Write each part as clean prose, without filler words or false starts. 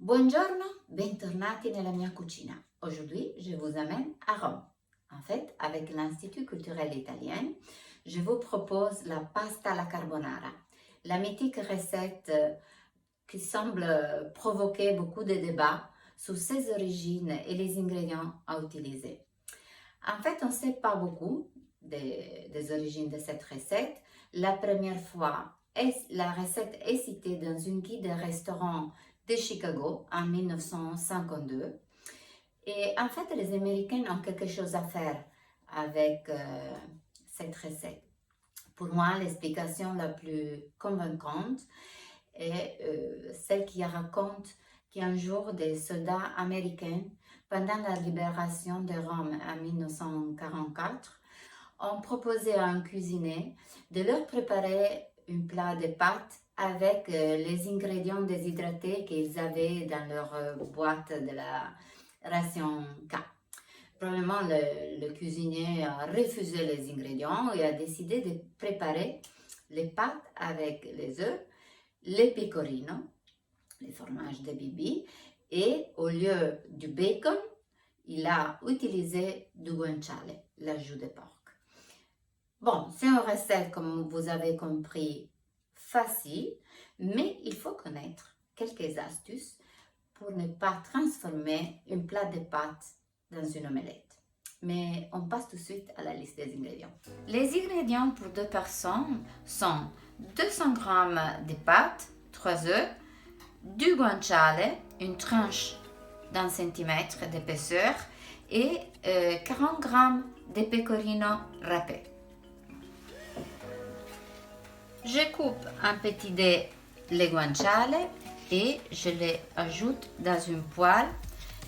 Buongiorno, bentornati nella mia cucina. Aujourd'hui, je vous amène à Rome. En fait, avec l'Institut culturel italien, je vous propose la pasta alla carbonara, la mythique recette qui semble provoquer beaucoup de débats sur ses origines et les ingrédients à utiliser. En fait, on ne sait pas beaucoup des origines de cette recette. La première fois, la recette est citée dans une guide de restaurant de Chicago en 1952. Et en fait, les Américains ont quelque chose à faire avec cette recette. Pour moi, l'explication la plus convaincante est celle qui raconte qu'un jour, des soldats américains, pendant la libération de Rome en 1944, ont proposé à un cuisinier de leur préparer un plat de pâtes avec les ingrédients déshydratés qu'ils avaient dans leur boîte de la ration K. Probablement, le cuisinier a refusé les ingrédients et a décidé de préparer les pâtes avec les œufs, les pecorino, les fromages de Bibi, et au lieu du bacon, il a utilisé du guanciale, l'ajout de porc. Bon, c'est une recette, comme vous avez compris, facile, mais il faut connaître quelques astuces pour ne pas transformer un plat de pâtes dans une omelette. Mais on passe tout de suite à la liste des ingrédients. Les ingrédients pour 2 personnes sont 200 g de pâtes, 3 œufs, du guanciale, une tranche d'1 cm d'épaisseur et 40 g de pecorino râpé. Je coupe en petits dés les guanciale et je les ajoute dans une poêle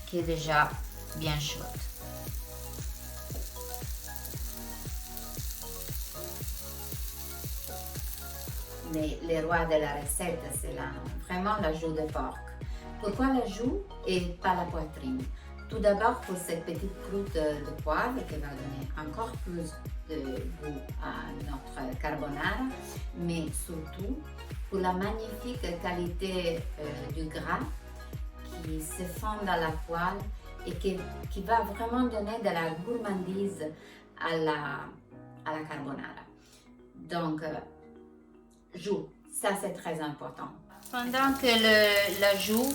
qui est déjà bien chaude. Mais le roi de la recette, c'est vraiment l'ajout de porc. Pourquoi l'ajout et pas la poitrine? Tout d'abord pour cette petite croûte de poivre qui va donner encore plus de goût à notre carbonara, mais surtout pour la magnifique qualité du gras qui se fond dans la poêle et qui va vraiment donner de la gourmandise à la carbonara. Donc, joue, ça c'est très important. Pendant que l'ajout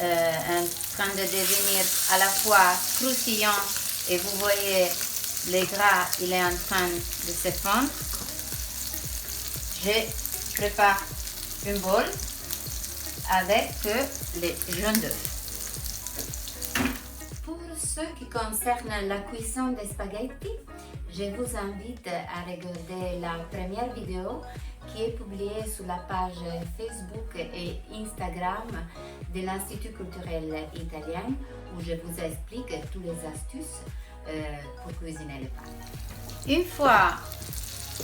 est en train de devenir à la fois croustillant et vous voyez le gras, il est en train de se fondre, je prépare une bol avec les jaunes d'œufs. Pour ce qui concerne la cuisson des spaghettis, je vous invite à regarder la première vidéo qui est publiée sur la page Facebook et Instagram de l'Institut culturel italien où je vous explique toutes les astuces pour cuisiner les pâtes. Une fois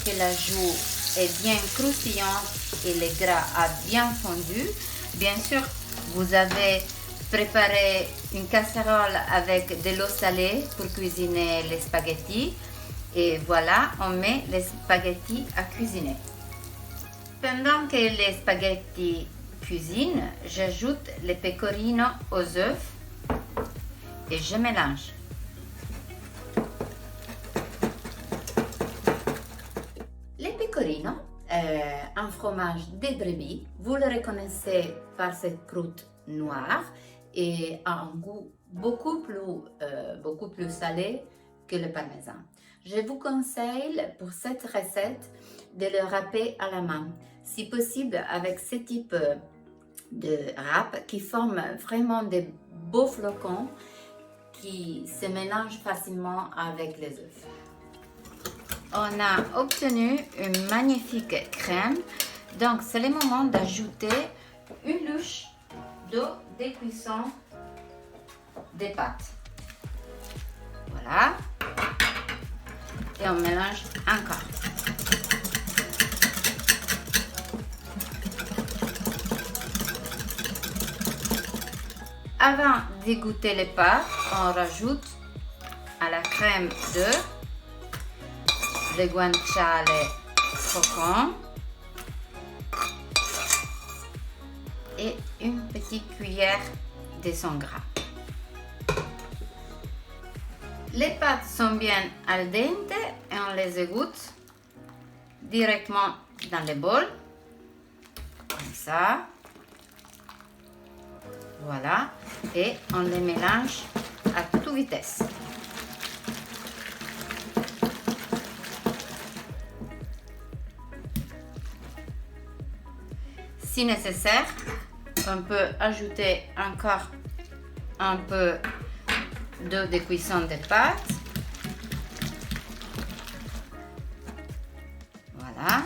que l'ajout est bien croustillant et le gras a bien fondu, bien sûr, vous avez préparé une casserole avec de l'eau salée pour cuisiner les spaghettis. Et voilà, on met les spaghettis à cuisiner. Pendant que les spaghettis cuisinent, j'ajoute les pecorino aux œufs et je mélange. Les pecorino, un fromage de brebis, vous le reconnaissez par cette croûte noire et a un goût beaucoup plus salé que le parmesan. Je vous conseille pour cette recette de le râper à la main, si possible avec ce type de râpe qui forme vraiment de beaux flocons qui se mélangent facilement avec les œufs. On a obtenu une magnifique crème, donc c'est le moment d'ajouter une louche d'eau de cuisson des pâtes. Voilà. Et on mélange encore. Avant d'égoutter les pâtes, on rajoute à la crème d'œuf le guanciale croquant et une petite cuillère de son gras. Les pâtes sont bien al dente et on les égoutte directement dans le bol, comme ça. Voilà, et on les mélange à toute vitesse. Si nécessaire, on peut ajouter encore un peu d'eau de cuisson des pâtes. Voilà.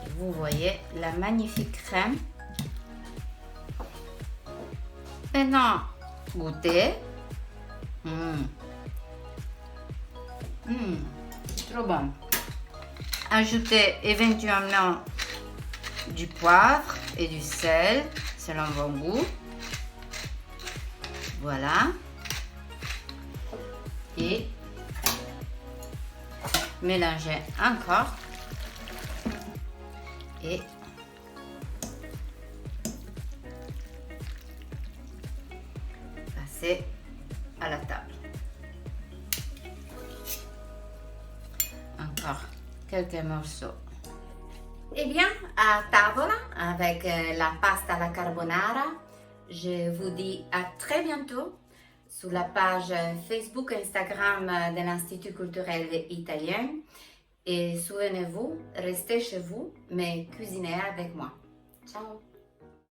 Et vous voyez la magnifique crème. Maintenant, goûtez. Trop bon. Ajoutez éventuellement du poivre et du sel selon vos goûts. Voilà. Et mélangez encore. Et passez à la table. Encore quelques morceaux. Eh bien, à tavola avec la pasta alla carbonara, je vous dis à très bientôt sur la page Facebook et Instagram de l'Institut culturel italien. Et souvenez-vous, restez chez vous, mais cuisinez avec moi. Ciao!